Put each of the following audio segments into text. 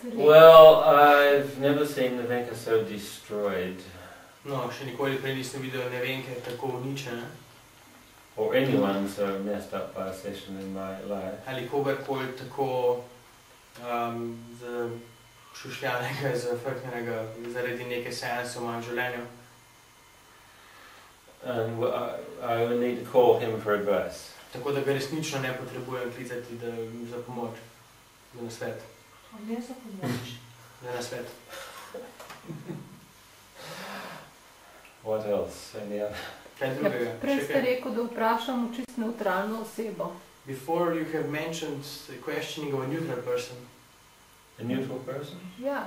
Well, I've never seen Nevenka so destroyed. No, še nikoli prej nisem videl Nevenke tako uničene. Or anyone so messed up by a session in my life. Ali kogarkoli tako šušljanega, zafrknjenega zaradi neke seanse v mojem življenju. And I would need to call him for advice. Tako da ga resnično ne potrebujem klicati za pomoč, za nasvet. Ne za pomoč. Za nasvet. What else? Any other? Kaj drugega? Prej ste rekel, da vprašamo čisto neutralno osebo. Before you have mentioned the questioning of a neutral person. A neutral person? Ja,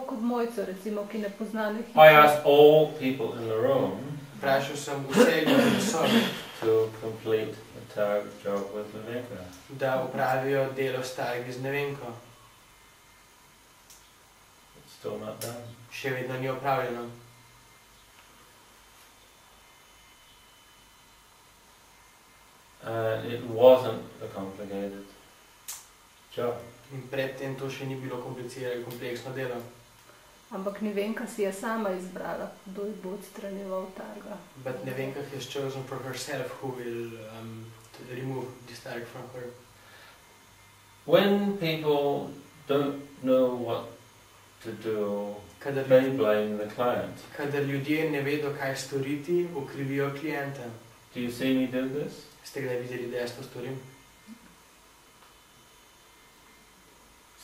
kot mojco, recimo, ki ne pozna nekih. I asked all people in the room Vprašal sem vse ljudi v sobi, to complete the target job with Nevenka. da opravijo delo s targi z Nevenko. It's still not done. Še vedno ni opravljeno. It wasn't a complicated job. In predtem to še ni bilo kompleksno delo. Ampak Nevenka si je sama izbrala, kdo ji bo odstranjeval targa. But Nevenka has chosen for herself who will remove this targ from her. When people don't know what to do, they blame the client. Kadar ljudje ne vedo, kaj storiti, okrivijo klienta. Do you see me do this? Ste kdaj videli, da jaz to storim?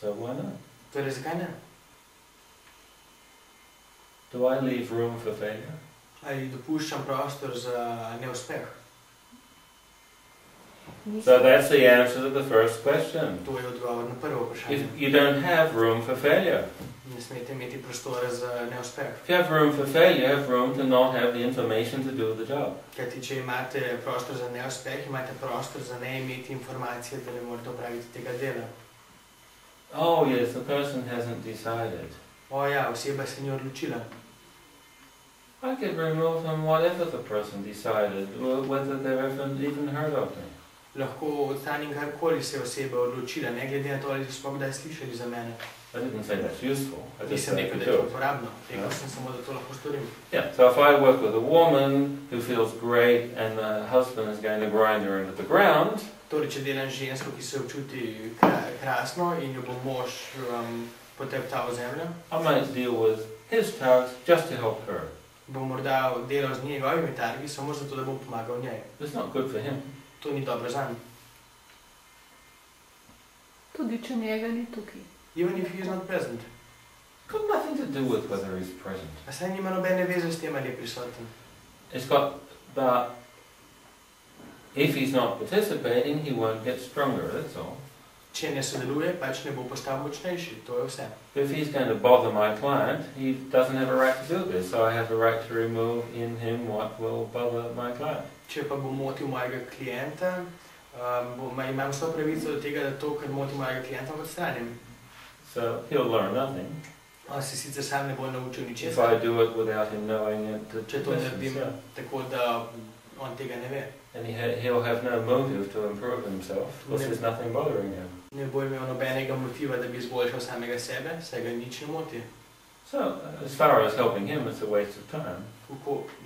So why not? Torej, zakaj ne? Do I leave room for failure? Ali dopuščam prostor za neuspeh? So that's the answer to the first question. To je odgovor na prvo vprašanje. You don't have room for failure. Ne smete imeti prostora za neuspeh. If you have room for failure, you have room to not have the information to do the job. Kajti, če imate prostor za neuspeh, imate prostor za ne imeti informacije, da ne morate opraviti tega dela. Oh yes, the person hasn't decided. O ja, oseba se ni odločila. I could remove them whatever the person decided, whether they've even heard of me. Lahko odstranim karkoli se oseba odločila, ne glede na to, ali so kdaj slišali za mene. I didn't say that's useful. I just Nisem said I rekel, could da je do to it. uporabno. Rekel sem samo, da to lahko storim. Yeah, so if I work with a woman who feels great and the husband is going to grind her into the ground, Torej, če delam žensko, ki se občuti krasno in jo bo mož poteptal v zemljo, I might deal with his tasks just to help her. bom morda delal z njegovimi targi, samo zato, da bom pomagal njej. It's not good for him. To ni dobro zanj. Tudi če njega ni tukaj. Even if he is not present. Got nothing to do with whether he's present. A saj nima nobene veze s tem, ali je prisoten. It's got that if he's not participating, he won't get stronger, that's all. Če ne sodeluje, pač ne bo postal močnejši, to je vse. If he's going to bother my client, he doesn't have a right to do this, so I have the right to remove in him what will bother my client. Če pa bo motil mojega klienta, imam vso pravico do tega, da to, kar moti mojega klienta, odstranim. So he'll learn nothing. On se sicer sam ne bo naučil If ničesar, I do it without him knowing it, če to naredim tako, da on tega ne ve. and he'll have no motive to improve himself, because there's nothing bothering him. Ne bo imel nobenega motiva, da bi izboljšal samega sebe, saj ga nič ne moti. So, as far as helping him, it's a waste of time.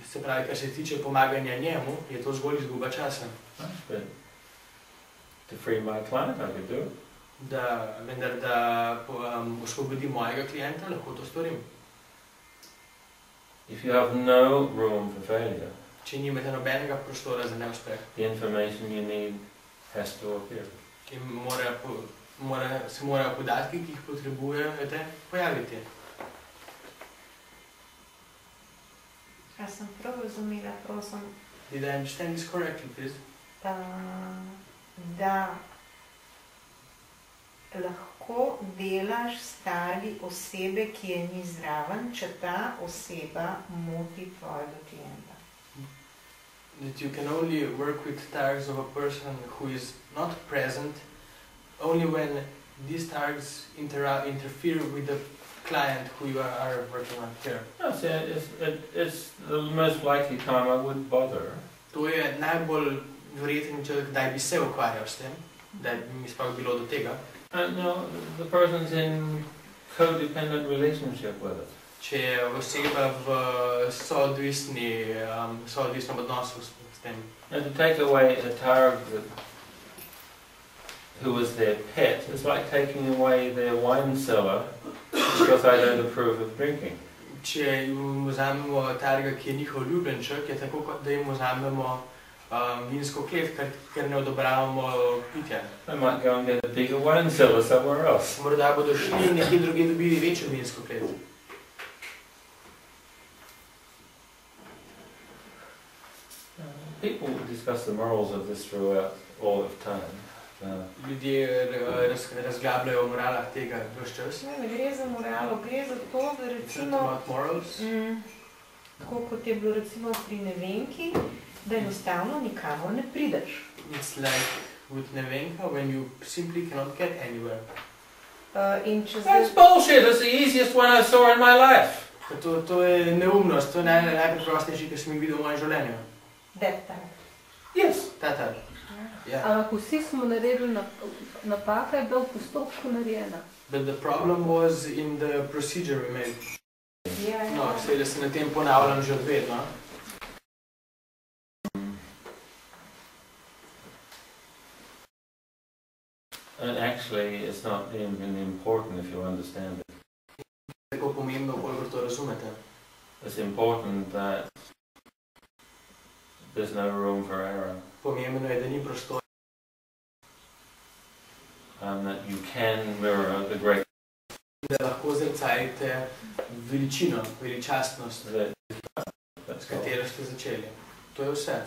Se pravi, kar se tiče pomaganja njemu, je to zgolj izguba časa. But to free my client, I could do it. Vendar, da osvobodim mojega klienta, lahko to storim. If you have no room for failure, Če nimate nobenega prostora za neuspeh, the information you need has to appear. se morajo podatki, ki jih potrebujete, pojaviti. A sem prav razumela, prosim, Did I understand this correctly, please? da lahko delaš s targi osebe, ki je ni zraven, če ta oseba moti tvojega klienta. That you can only work with tags of a person who is not present only when these tags interfere with the client who you are working on here. Yes, it's the most likely time I would bother. To je najbolj verjeten čovjek, kdaj bi se ukvarjal s tem, da bi mi sploh bilo do tega. And the person's in codependent relationship with it. Če je oseba v soodvisnem odnosu s tem. And to take away a target who was their pet is like taking away their wine cellar because I don't approve of drinking. Če jim vzamemo targa, ki je njihov ljubljenček, je tako, kot da jim vzamemo vinsko klet, ker ne odobravamo pitja. I might go and get a bigger wine cellar somewhere else. Morda bodo šli in nekje drugje dobili večjo vinsko klet. People discuss the morals of this throughout all of time. Ljudje razglabljajo o moralah tega ves čas. Ne gre za moralo, gre za to, da recimo, tako kot je bilo recimo pri nevenki, da enostavno nikamor ne prideš. It's like with nevenka when you simply cannot get anywhere. That's bullshit, that's the easiest one I saw in my life. To je neumnost, to je najpreprostejši, kar sem jih videl v mojem življenju. That time. Yes, that time. Ampak vsi smo naredili napaka, je bila v postopku narejena. But the problem was in the procedure we made. No, seveda se na tem ponavljam že od vedno. And actually, it's not even important if you understand it. Tako pomembno, koliko to razumete. It's important that there's no room for error. Pomembno je, da ni prostora. And that you can mirror the great. Da lahko zrcalite veličino, veličastnost, s katero ste začeli. To je vse.